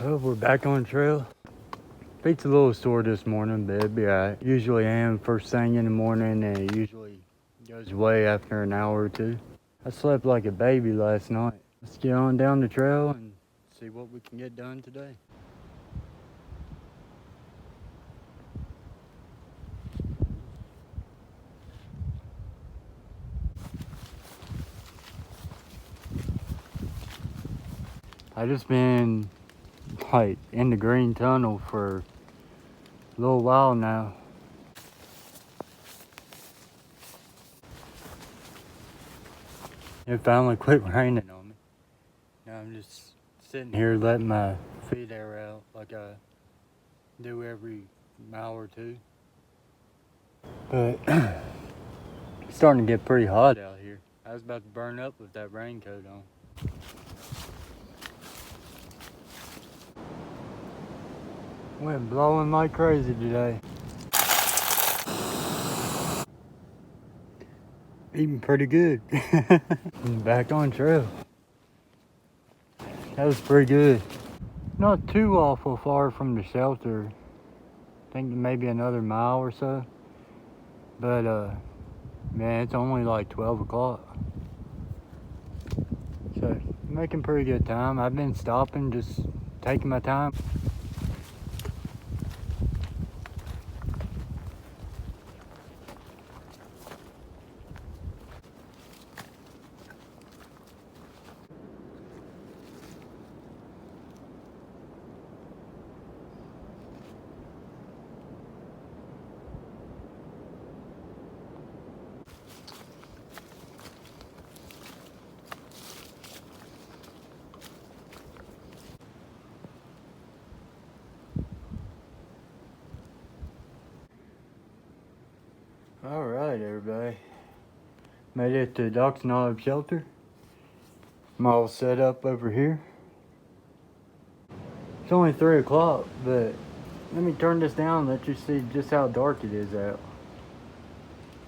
Oh, we're back on the trail. Feet's a little sore this morning, but it'll be alright. Usually am first thing in the morning, and it usually goes away after an hour or two. I slept like a baby last night. Let's get on down the trail and see what we can get done today. I just been like in the green tunnel for a little while now. It finally quit raining on me. Now I'm just sitting here letting my feet air out like I do every mile or two. But it's starting to get pretty hot out here. I was about to burn up with that raincoat on. Wind blowing like crazy today. Eating pretty good. Back on trail. That was pretty good. Not too awful far from the shelter. I think maybe another mile or so. But man, it's only like 12 o'clock. So making pretty good time. I've been stopping, just taking my time. Alright, everybody. Made it to Doc's Knob Shelter. I'm all set up over here. It's only 3 o'clock, but let me turn this down and let you see just how dark it is out.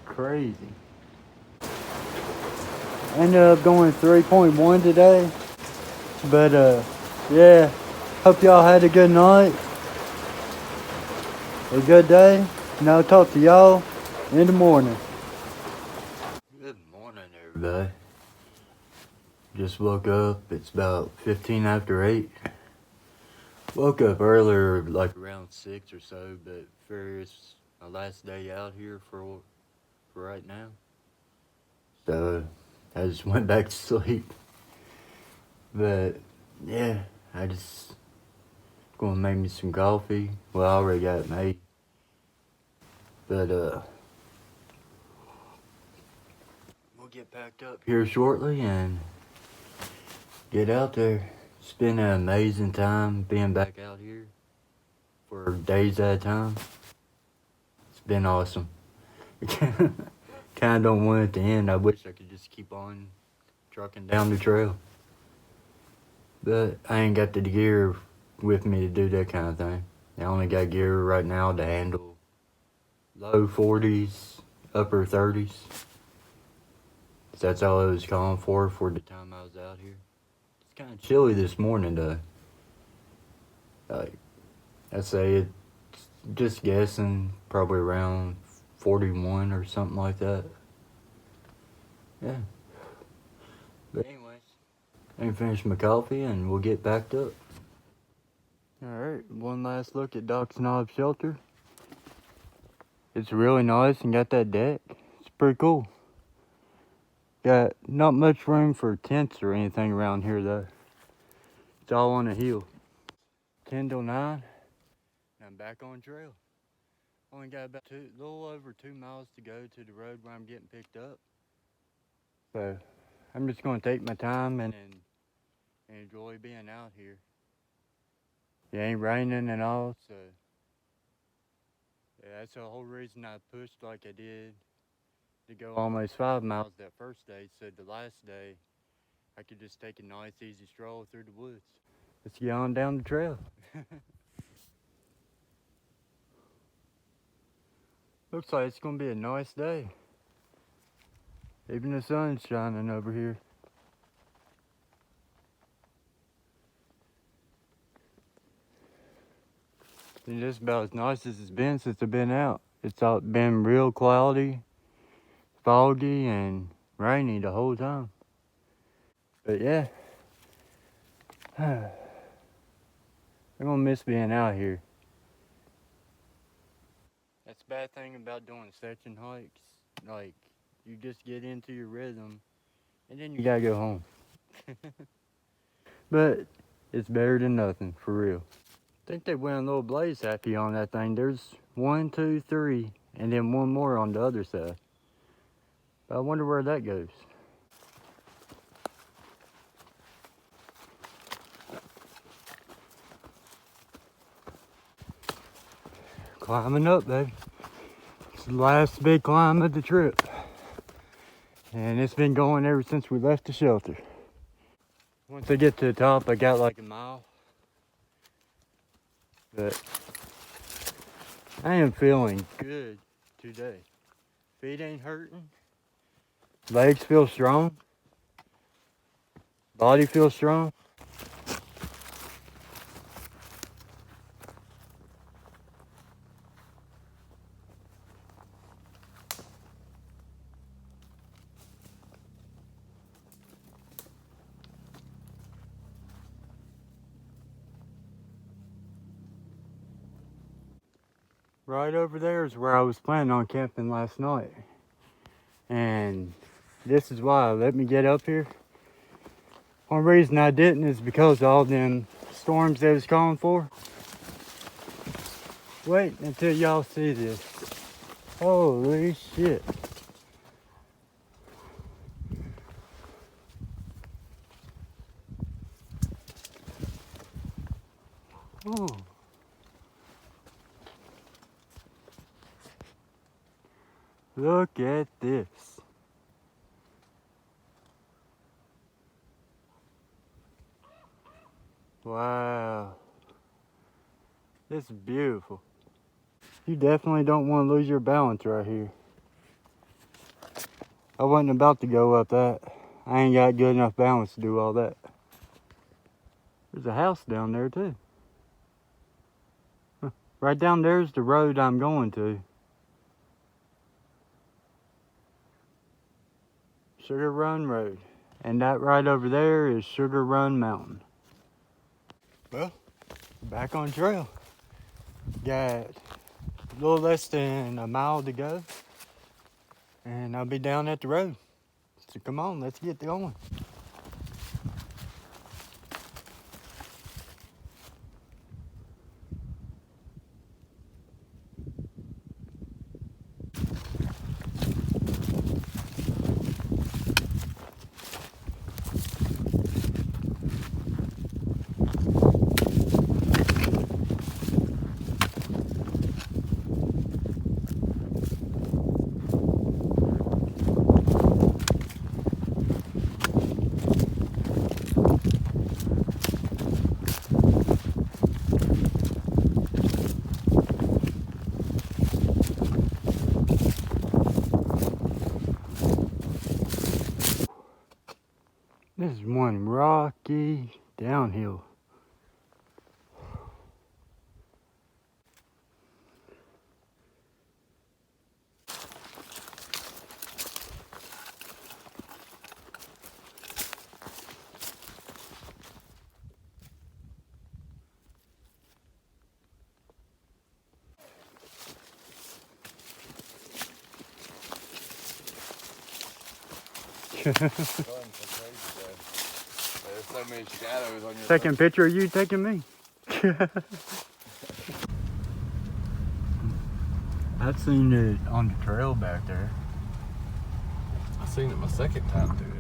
Crazy. Ended up going 3.1 today. But yeah. Hope y'all had a good night. A good day. And I'll talk to y'all in the morning. Good morning, everybody. Just woke up. It's about 15 after 8. Woke up earlier, like around 6 or so, but it's my last day out here for right now. So I just went back to sleep. But yeah, I just gonna make me some coffee. Well, I already got it made. But we'll get packed up here shortly and get out there. It's been an amazing time being back out here for days at a time. It's been awesome. Kind of don't want it to end. I wish I could just keep on trucking down the trail. But I ain't got the gear with me to do that kind of thing. I only got gear right now to handle low 40s, upper 30s. That's all I was calling for the time I was out here. It's kind of chilly this morning though. Like, I'd say it's just guessing, probably around 41 or something like that. Yeah. But anyways, I can finish my coffee and we'll get backed up. Alright, one last look at Doc's Knob Shelter. It's really nice and got that deck. It's pretty cool. Got not much room for tents or anything around here though. It's all on a hill. 10 till 9, and I'm back on trail. Only got about a little over 2 miles to go to the road where I'm getting picked up. So I'm just gonna take my time and enjoy being out here. It ain't raining at all, so yeah, that's the whole reason I pushed like I did to go almost 5 miles that first day, so the last day I could just take a nice easy stroll through the woods. Let's get on down the trail. Looks like it's gonna be a nice day. Even the sun's shining over here. And just about as nice as it's been since I've been out. It's all been real cloudy, foggy, and rainy the whole time. But yeah, I'm gonna miss being out here. That's the bad thing about doing section hikes. Like, you just get into your rhythm, and then you gotta go home. But it's better than nothing, for real. I think they went a little blaze happy on that thing. There's 1, 2, 3, and then one more on the other side. But I wonder where that goes. Climbing up, baby. It's the last big climb of the trip. And it's been going ever since we left the shelter. Once I get to the top, I got like a mile. But I am feeling good today. Feet ain't hurting. Legs feel strong. Body feels strong. Right over there is where I was planning on camping last night. And this is why I let me get up here. One reason I didn't is because of all them storms they was calling for. Wait until y'all see this. Holy shit. Oh. Look at this. Wow. This is beautiful. You definitely don't want to lose your balance right here. I wasn't about to go up that. I ain't got good enough balance to do all that. There's a house down there too. Huh. Right down there's the road I'm going to. Sugar Run Road. And that right over there is Sugar Run Mountain. Well, back on trail. Got a little less than a mile to go. And I'll be down at the road. So come on, let's get going. This is one rocky downhill. There's so many shadows on your Taking a picture of you taking me. I've seen it on the trail back there. I seen it my second time through